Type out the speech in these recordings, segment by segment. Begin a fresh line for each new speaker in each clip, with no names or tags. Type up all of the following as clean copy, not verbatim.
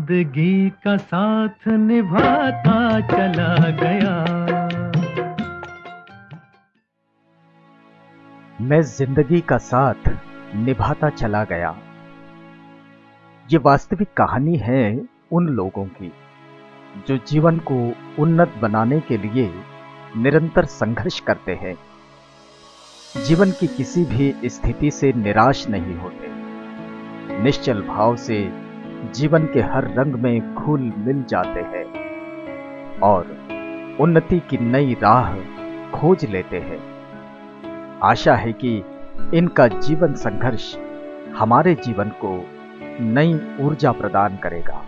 जिंदगी का साथ निभाता चला गया।
मैं जिंदगी का साथ निभाता चला गया। ये वास्तविक कहानी है उन लोगों की जो जीवन को उन्नत बनाने के लिए निरंतर संघर्ष करते हैं, जीवन की किसी भी स्थिति से निराश नहीं होते, निश्चल भाव से जीवन के हर रंग में घुल मिल जाते हैं और उन्नति की नई राह खोज लेते हैं। आशा है कि इनका जीवन संघर्ष हमारे जीवन को नई ऊर्जा प्रदान करेगा।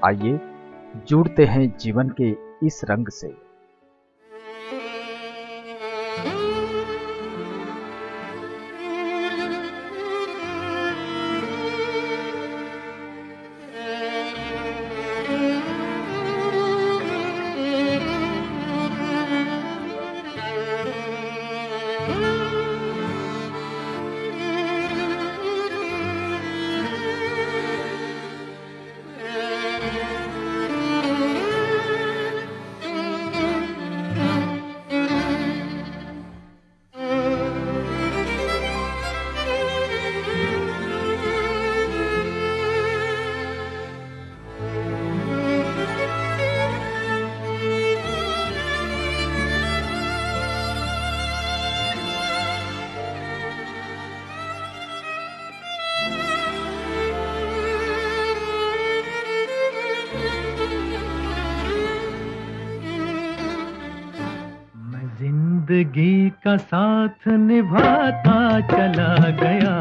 आइए जुड़ते हैं जीवन के इस रंग से।
जिंदगी का साथ निभाता चला गया।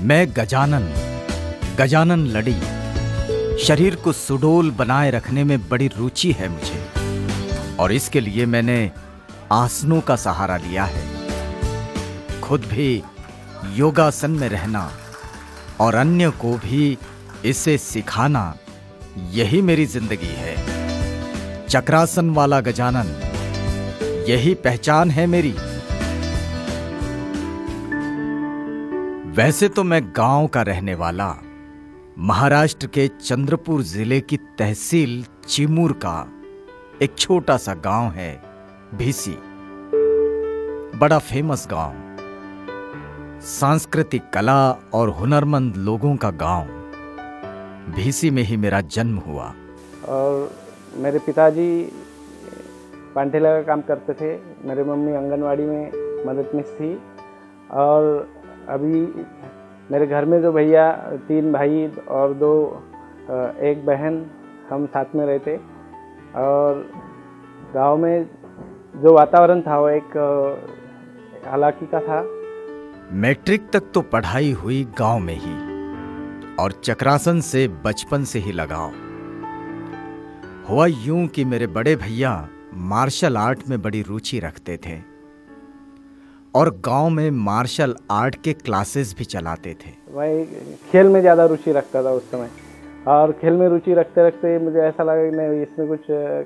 मैं गजानन लड़ी। शरीर को सुडौल बनाए रखने में बड़ी रुचि है मुझे और इसके लिए मैंने आसनों का सहारा लिया है। खुद भी योगासन में रहना और अन्य को भी इसे सिखाना, यही मेरी जिंदगी है। चक्रासन वाला गजानन, यही पहचान है मेरी। वैसे तो मैं गांव का रहने वाला, महाराष्ट्र के चंद्रपुर जिले की तहसील चिमूर का एक छोटा सा गांव है भीसी। बड़ा फेमस गांव, सांस्कृतिक कला और हुनरमंद लोगों का गांव। भीसी में ही मेरा जन्म हुआ।
और मेरे पिताजी पांठेला का काम करते थे, मेरी मम्मी आंगनवाड़ी में मददनीश थी और अभी मेरे घर में जो भैया, 3 भाई और 1 बहन, हम साथ में रहते। और गांव में जो वातावरण था वो एक हालाकी का था।
मैट्रिक तक तो पढ़ाई हुई गांव में ही और चक्रासन से बचपन से ही लगाव हुआ। यूं कि मेरे बड़े भैया मार्शल आर्ट में बड़ी रुचि रखते थे और गांव में मार्शल आर्ट के क्लासेस भी चलाते थे।
मैं खेल में ज़्यादा रुचि रखता था उस समय, और खेल में रुचि रखते रखते मुझे ऐसा लगा कि नहीं, इसमें कुछ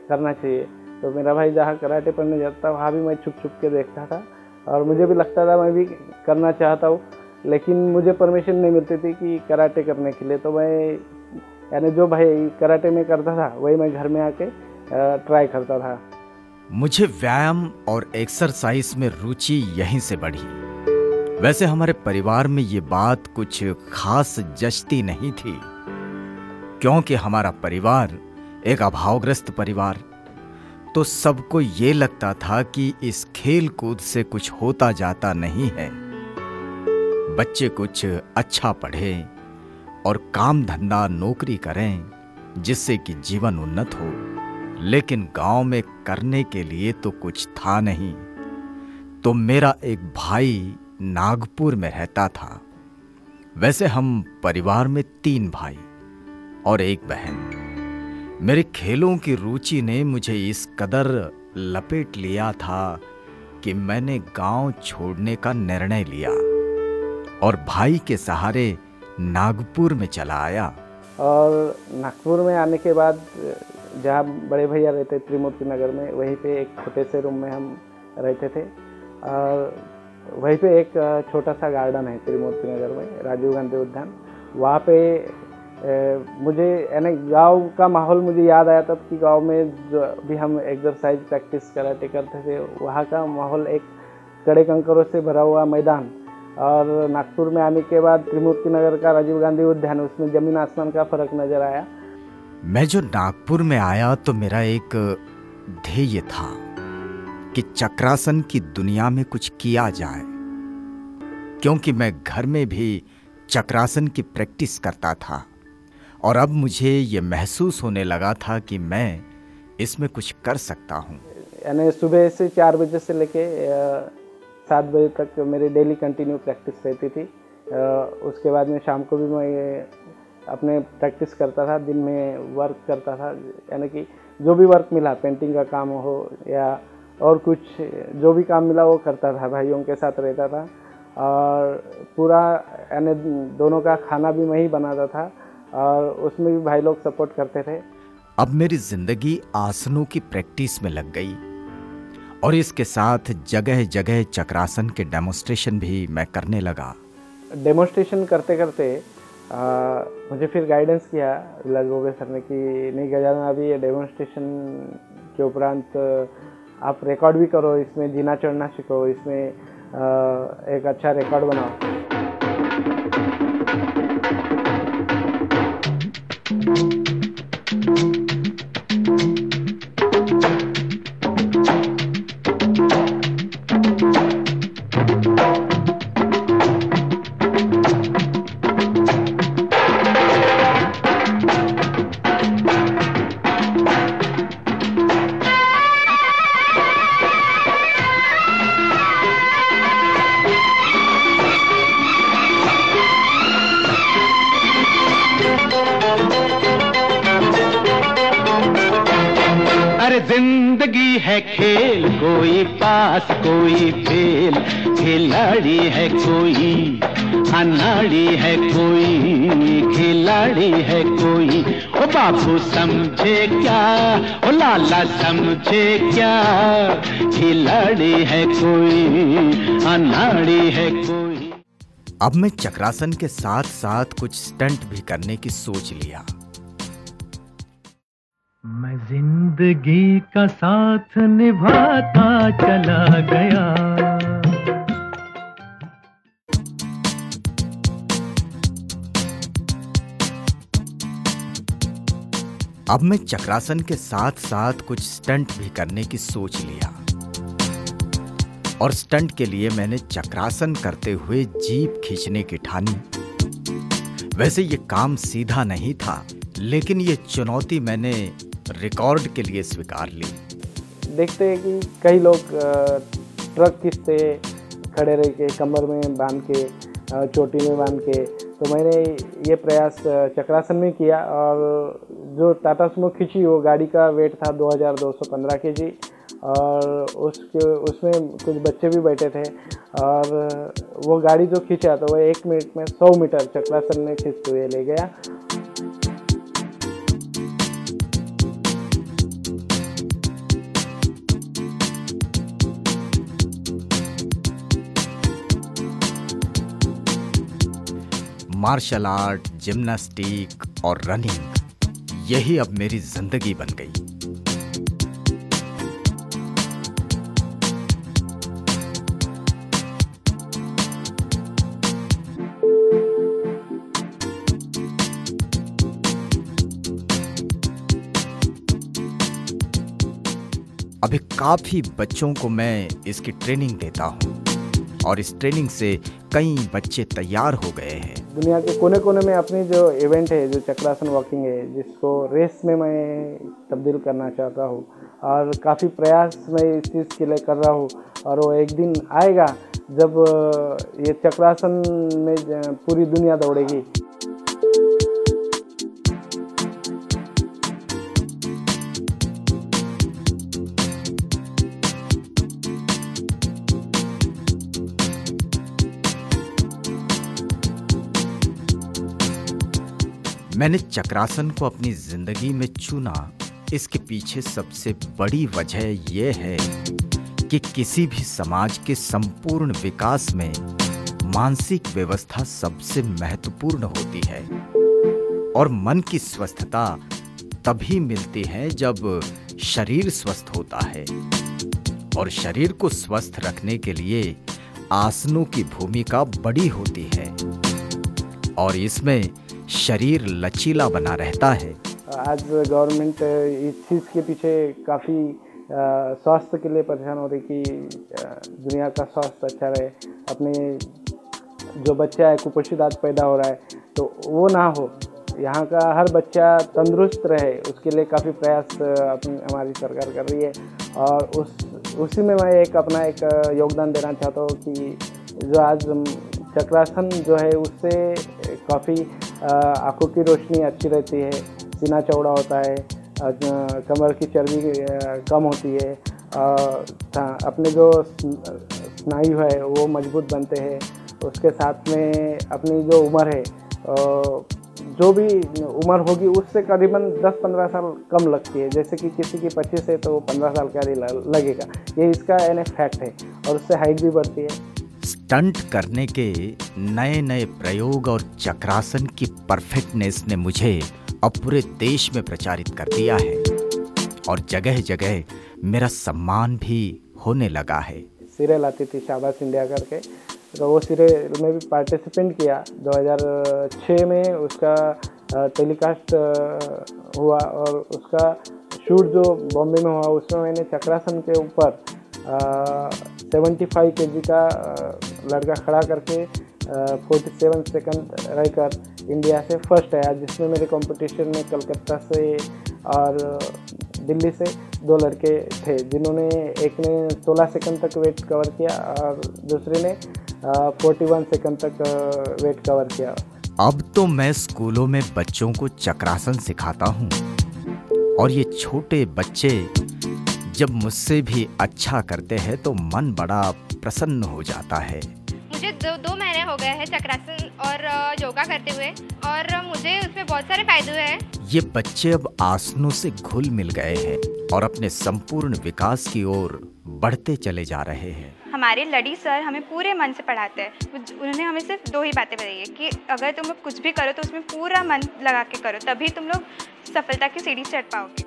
करना चाहिए। तो मेरा भाई जहाँ कराटे पढ़ने जाता वहाँ भी मैं छुप छुप के देखता था और मुझे भी लगता था मैं भी करना चाहता हूँ, लेकिन मुझे परमिशन नहीं मिलती थी कि कराटे करने के लिए। तो मैं यानी जो भाई कराटे में करता था वही मैं घर में आके ट्राई करता था।
मुझे व्यायाम और एक्सरसाइज में रुचि यहीं से बढ़ी। वैसे हमारे परिवार में ये बात कुछ खास जचती नहीं थी, क्योंकि हमारा परिवार एक अभावग्रस्त परिवार, तो सबको ये लगता था कि इस खेल कूद से कुछ होता जाता नहीं है। बच्चे कुछ अच्छा पढ़ें और काम धंधा नौकरी करें जिससे कि जीवन उन्नत हो, लेकिन गांव में करने के लिए तो कुछ था नहीं। तो मेरा एक भाई नागपुर में रहता था। वैसे हम परिवार में 3 भाई, और एक बहन। मेरे खेलों की रुचि ने मुझे इस कदर लपेट लिया था कि मैंने गांव छोड़ने का निर्णय लिया और भाई के सहारे नागपुर में चला आया।
और नागपुर में आने के बाद जहाँ बड़े भैया रहते त्रिमूर्ति नगर में, वहीं पे एक छोटे से रूम में हम रहते थे। और वहीं पे एक छोटा सा गार्डन है त्रिमूर्ति नगर में, राजीव गांधी उद्यान। वहाँ पे मुझे यानी गांव का माहौल मुझे याद आया तब कि गांव में जो भी हम एक्सरसाइज प्रैक्टिस कराटे करते थे, वहाँ का माहौल एक कड़े कंकरों से भरा हुआ मैदान। और नागपुर में आने के बाद त्रिमूर्ति नगर का राजीव गांधी उद्यान, उसमें ज़मीन आसमान का फ़र्क नज़र आया।
मैं जो नागपुर में आया तो मेरा एक ध्येय था कि चक्रासन की दुनिया में कुछ किया जाए, क्योंकि मैं घर में भी चक्रासन की प्रैक्टिस करता था और अब मुझे ये महसूस होने लगा था कि मैं इसमें कुछ कर सकता हूँ।
यानी सुबह से 4 बजे से लेके 7 बजे तक मेरी डेली कंटिन्यू प्रैक्टिस रहती थी। उसके बाद में शाम को भी मैं अपने प्रैक्टिस करता था, दिन में वर्क करता था। यानी कि जो भी वर्क मिला, पेंटिंग का काम हो या और कुछ जो भी काम मिला वो करता था, भाइयों के साथ रहता था। और पूरा यानी दोनों का खाना भी मैं ही बनाता था और उसमें भी भाई लोग सपोर्ट करते थे।
अब मेरी जिंदगी आसनों की प्रैक्टिस में लग गई और इसके साथ जगह जगह चक्रासन के डेमोन्स्ट्रेशन भी मैं करने लगा।
डेमोन्स्ट्रेशन करते करते मुझे फिर गाइडेंस किया लगोगे सर ने कि नहीं गजानन, अभी ये डेमोन्स्ट्रेशन के उपरांत आप रिकॉर्ड भी करो, इसमें जीना चढ़ना सीखो, इसमें एक अच्छा रिकॉर्ड बनाओ।
जिंदगी है खेल, कोई पास कोई फेल, खिलाड़ी है कोई अनाड़ी है कोई, खिलाड़ी है कोई। ओ बाबू समझे क्या, ओ लाला समझे क्या, खिलाड़ी है कोई अनाड़ी है कोई।
अब मैं चक्रासन के साथ साथ कुछ स्टंट भी करने की सोच लिया।
मैं जिंदगी का साथ निभाता चला गया।
अब मैं चक्रासन के साथ साथ कुछ स्टंट भी करने की सोच लिया और स्टंट के लिए मैंने चक्रासन करते हुए जीप खींचने की ठानी। वैसे ये काम सीधा नहीं था, लेकिन ये चुनौती मैंने रिकॉर्ड के लिए स्वीकार ली।
देखते हैं कि कई लोग ट्रक खींचते खड़े रह के, कमर में बांध के, चोटी में बांध के, तो मैंने ये प्रयास चक्रासन में किया। और जो टाटा सुमो खींची वो गाड़ी का वेट था 2215 kg और उसमें कुछ बच्चे भी बैठे थे। और वो गाड़ी जो खींचा तो वो 1 मिनट में 100 मीटर चक्रासन में खींचते हुए ले गया।
मार्शल आर्ट, जिम्नास्टिक और रनिंग, यही अब मेरी जिंदगी बन गई। अभी काफी बच्चों को मैं इसकी ट्रेनिंग देता हूँ और इस ट्रेनिंग से कई बच्चे तैयार हो गए हैं।
दुनिया के कोने कोने में अपनी जो इवेंट है, जो चक्रासन वॉकिंग है, जिसको रेस में मैं तब्दील करना चाहता हूँ और काफ़ी प्रयास मैं इस चीज़ के लिए कर रहा हूँ। और वो एक दिन आएगा जब ये चक्रासन में पूरी दुनिया दौड़ेगी।
मैंने चक्रासन को अपनी जिंदगी में चुना, इसके पीछे सबसे बड़ी वजह यह है कि किसी भी समाज के संपूर्ण विकास में मानसिक व्यवस्था सबसे महत्वपूर्ण होती है और मन की स्वस्थता तभी मिलती है जब शरीर स्वस्थ होता है। और शरीर को स्वस्थ रखने के लिए आसनों की भूमिका बड़ी होती है और इसमें शरीर लचीला बना रहता है।
आज गवर्नमेंट इस चीज़ के पीछे काफ़ी स्वास्थ्य के लिए परेशान हो रही कि दुनिया का स्वास्थ्य अच्छा रहे। अपने जो बच्चा है कुपोषित आज पैदा हो रहा है तो वो ना हो, यहाँ का हर बच्चा तंदुरुस्त रहे, उसके लिए काफ़ी प्रयास हमारी सरकार कर रही है। और उसी में मैं अपना योगदान देना चाहता हूँ कि जो आज चक्रासन जो है उससे काफ़ी आँखों की रोशनी अच्छी रहती है, सीना चौड़ा होता है, कमर की चर्बी कम होती है, अपने जो स्नायु है वो मजबूत बनते हैं। उसके साथ में अपनी जो उम्र है, जो भी उम्र होगी उससे करीबन 10-15 साल कम लगती है। जैसे कि किसी की 25 है तो 15 साल का लगेगा, ये इसका फैक्ट है। और उससे हाइट भी बढ़ती है।
स्टंट करने के नए नए प्रयोग और चक्रासन की परफेक्टनेस ने मुझे अब पूरे देश में प्रचारित कर दिया है और जगह जगह मेरा सम्मान भी होने लगा है।
सीरियल आती थी शाबाश इंडिया करके, तो वो सीरियल में भी पार्टिसिपेंट किया। 2006 में उसका टेलीकास्ट हुआ और उसका शूट जो बॉम्बे में हुआ उसमें मैंने चक्रासन के ऊपर 75 kg का लड़का खड़ा करके 47 सेकंड रहकर इंडिया से फर्स्ट आया, जिसमें मेरे कंपटीशन में कलकत्ता से और दिल्ली से 2 लड़के थे, जिन्होंने एक ने 16 सेकंड तक वेट कवर किया और दूसरे ने 41 सेकंड तक वेट कवर किया।
अब तो मैं स्कूलों में बच्चों को चक्रासन सिखाता हूँ और ये छोटे बच्चे जब मुझसे भी अच्छा करते हैं तो मन बड़ा प्रसन्न हो जाता है।
मुझे 2 महीने हो गए हैं चक्रासन और योगा करते हुए और मुझे उसमें बहुत सारे फायदे हुए हैं।
ये बच्चे अब आसनों से घुल मिल गए हैं और अपने संपूर्ण विकास की ओर बढ़ते चले जा रहे हैं।
हमारे लड़ी सर हमें पूरे मन से पढ़ाते हैं। उन्होंने हमें सिर्फ 2 ही बातें बताई है कि अगर तुम लोग कुछ भी करो तो उसमें पूरा मन लगा के करो, तभी तुम लोग सफलता की सीढ़ी चढ़ पाओगे।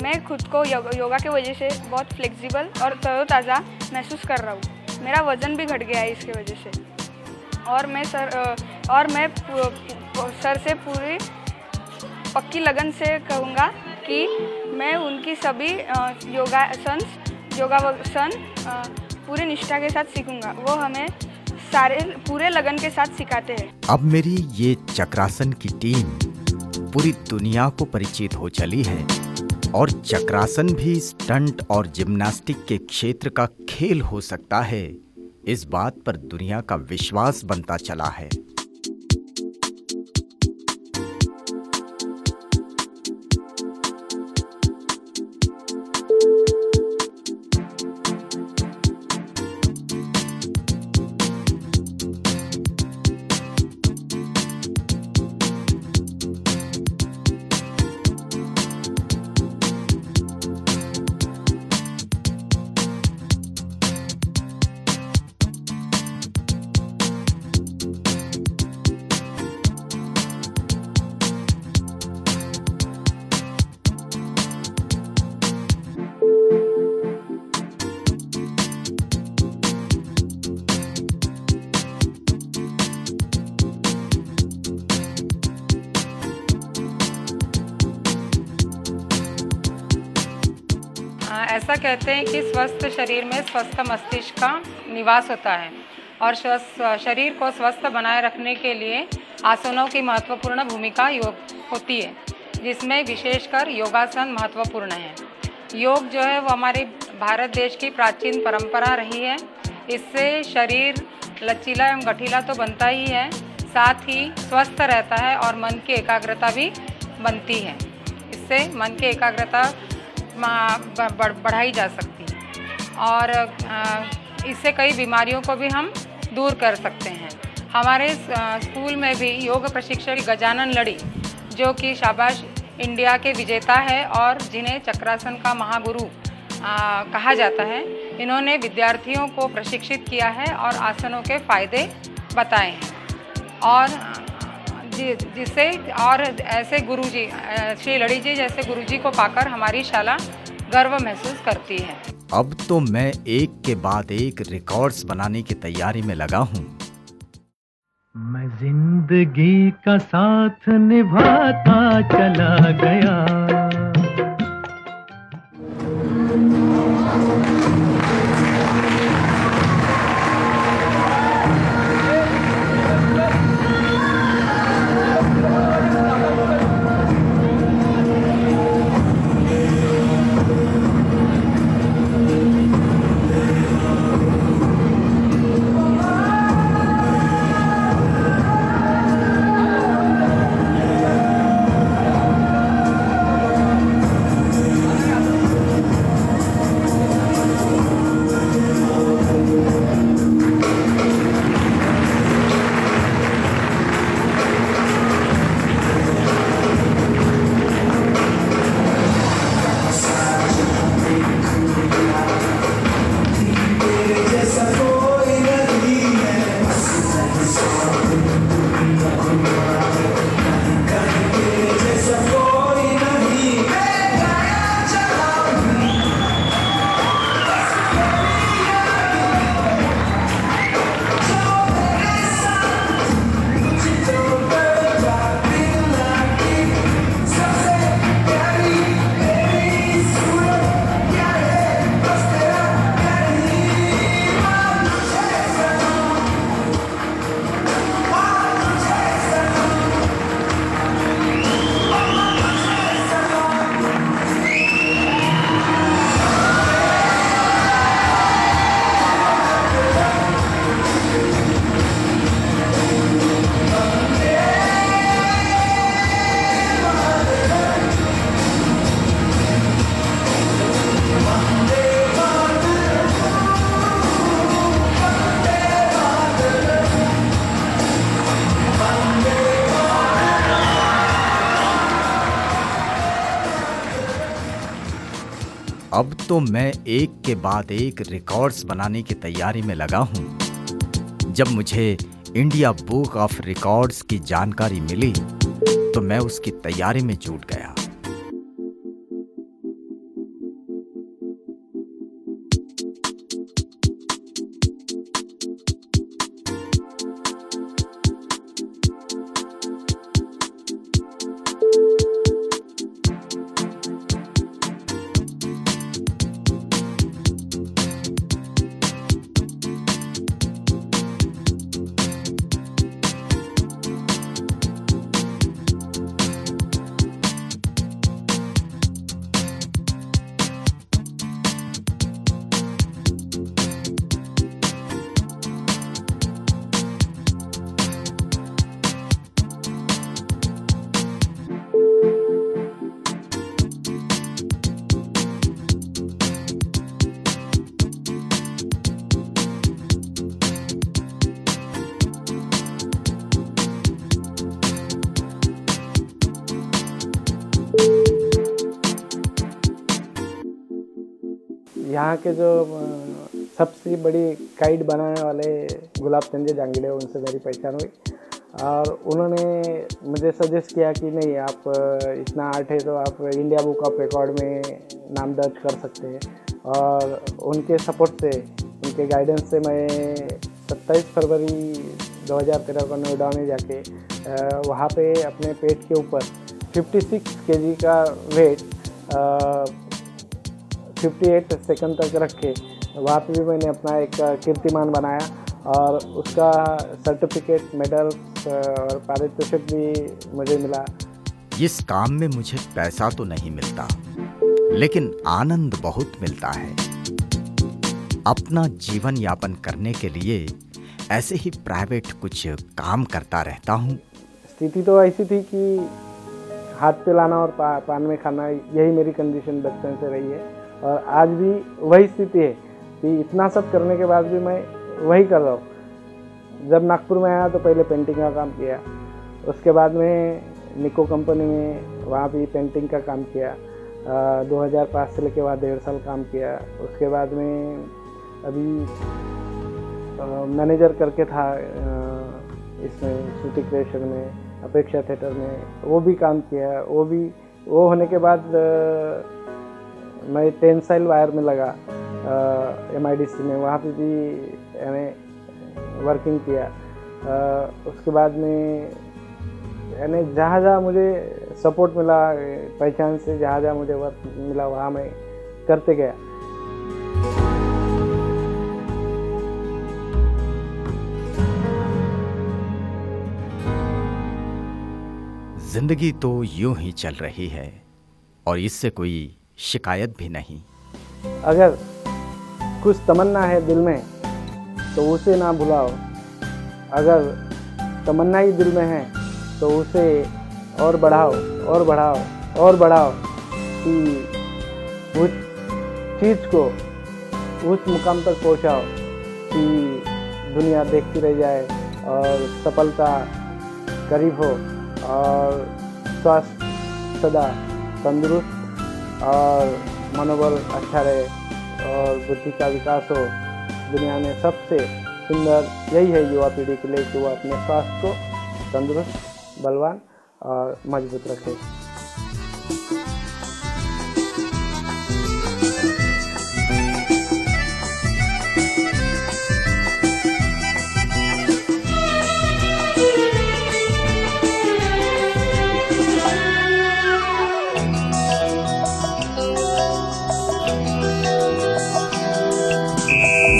मैं खुद को योगा की वजह से बहुत फ्लेक्सिबल और तरोताज़ा महसूस कर रहा हूँ। मेरा वज़न भी घट गया है इसकी वजह से। और मैं सर से पूरी पक्की लगन से कहूँगा कि मैं उनकी सभी योगासन पूरी निष्ठा के साथ सीखूँगा। वो हमें पूरे लगन के साथ सिखाते हैं।
अब मेरी ये चक्रासन की टीम पूरी दुनिया को परिचित हो चली है और चक्रासन भी स्टंट और जिम्नास्टिक के क्षेत्र का खेल हो सकता है, इस बात पर दुनिया का विश्वास बनता चला है।
ऐसा कहते हैं कि स्वस्थ शरीर में स्वस्थ मस्तिष्क का निवास होता है और शरीर को स्वस्थ बनाए रखने के लिए आसनों की महत्वपूर्ण भूमिका होती है, जिसमें विशेषकर योगासन महत्वपूर्ण है। योग जो है वो हमारे भारत देश की प्राचीन परंपरा रही है। इससे शरीर लचीला एवं गठीला तो बनता ही है, साथ ही स्वस्थ रहता है और मन की एकाग्रता भी बनती है। इससे मन की एकाग्रता बढ़ाई जा सकती है और इससे कई बीमारियों को भी हम दूर कर सकते हैं। हमारे स्कूल में भी योग प्रशिक्षक गजानन लड़ी, जो कि शाबाश इंडिया के विजेता है और जिन्हें चक्रासन का महागुरु कहा जाता है, इन्होंने विद्यार्थियों को प्रशिक्षित किया है और आसनों के फायदे बताए हैं और जिससे और ऐसे गुरुजी, श्री लड़ी जी जैसे गुरुजी को पाकर हमारी शाला गर्व महसूस करती है।
अब तो मैं एक के बाद एक रिकॉर्ड्स बनाने की तैयारी में लगा हूँ।
मैं जिंदगी का साथ निभाता चला गया।
अब तो मैं एक के बाद एक रिकॉर्ड्स बनाने की तैयारी में लगा हूँ। जब मुझे इंडिया बुक ऑफ रिकॉर्ड्स की जानकारी मिली तो मैं उसकी तैयारी में जुट गया।
यहाँ के जो सबसे बड़ी गाइड बनाने वाले गुलाब चंद जी जांगिड़े, उनसे मेरी पहचान हुई और उन्होंने मुझे सजेस्ट किया कि नहीं, आप इतना आर्ट है तो आप इंडिया बुक ऑफ रिकॉर्ड में नाम दर्ज कर सकते हैं। और उनके सपोर्ट से, उनके गाइडेंस से मैं 27 फरवरी 2013 को नोएडा में जाके वहाँ पे अपने पेट के ऊपर 56 kg का वेट 58 सेकंड तक रख के वहाँ पे भी मैंने अपना एक कीर्तिमान बनाया और उसका सर्टिफिकेट, मेडल और पारितोषिक भी मुझे मिला।
इस काम में मुझे पैसा तो नहीं मिलता, लेकिन आनंद बहुत मिलता है। अपना जीवन यापन करने के लिए ऐसे ही प्राइवेट कुछ काम करता रहता हूँ।
स्थिति तो ऐसी थी कि हाथ पे लाना और पान में खाना, यही मेरी कंडीशन बचपन से रही है और आज भी वही स्थिति है कि इतना सब करने के बाद भी मैं वही कर रहा हूँ। जब नागपुर में आया तो पहले पेंटिंग का काम किया, उसके बाद में निको कंपनी में वहाँ भी पेंटिंग का काम किया। 2005 से लेके बाद 1.5 साल काम किया। उसके बाद में अभी मैनेजर करके था इसमें श्रुति क्रिएशन में, अपेक्षा थिएटर में, वो भी काम किया। वो होने के बाद मैं टेंसाइल वायर में लगा MIDC में, वहाँ पे भी यानी वर्किंग किया। उसके बाद में यानी जहाँ जहाँ मुझे सपोर्ट मिला पहचान से, जहाँ जहाँ मुझे वर्क मिला वहाँ मैं करते गया।
जिंदगी तो यूं ही चल रही है और इससे कोई शिकायत भी नहीं।
अगर कुछ तमन्ना है दिल में तो उसे ना भुलाओ, अगर तमन्ना ही दिल में है तो उसे और बढ़ाओ और बढ़ाओ और बढ़ाओ कि उस चीज़ को उस मुकाम तक पहुंचाओ कि दुनिया देखती रह जाए और सफलता करीब हो और स्वास्थ्य सदा तंदुरुस्त और मनोबल अच्छा रहे और बुद्धि का विकास हो। दुनिया में सबसे सुंदर यही है युवा पीढ़ी के लिए कि वो अपने स्वास्थ्य को तंदुरुस्त, बलवान और मजबूत रखे।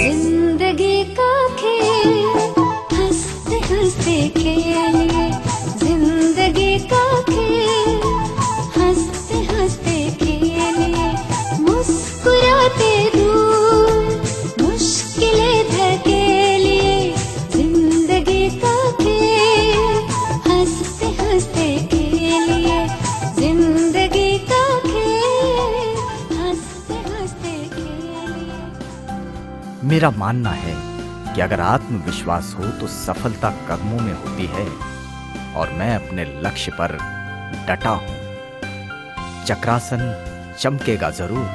जिंदगी का खेल हंसते हंसते खेलिए, जिंदगी का खेल हंसते हंसते खेलिए, मुस्कुराते दूर मुश्किलें धकेलिए, जिंदगी का खेल हंसते हंसते खेलिए, जिंदगी का खेल हंसते हंसते खेलिए।
मेरा मानना है कि अगर आत्मविश्वास हो तो सफलता कदमों में होती है और मैं अपने लक्ष्य पर डटा हूं। चक्रासन चमकेगा जरूर,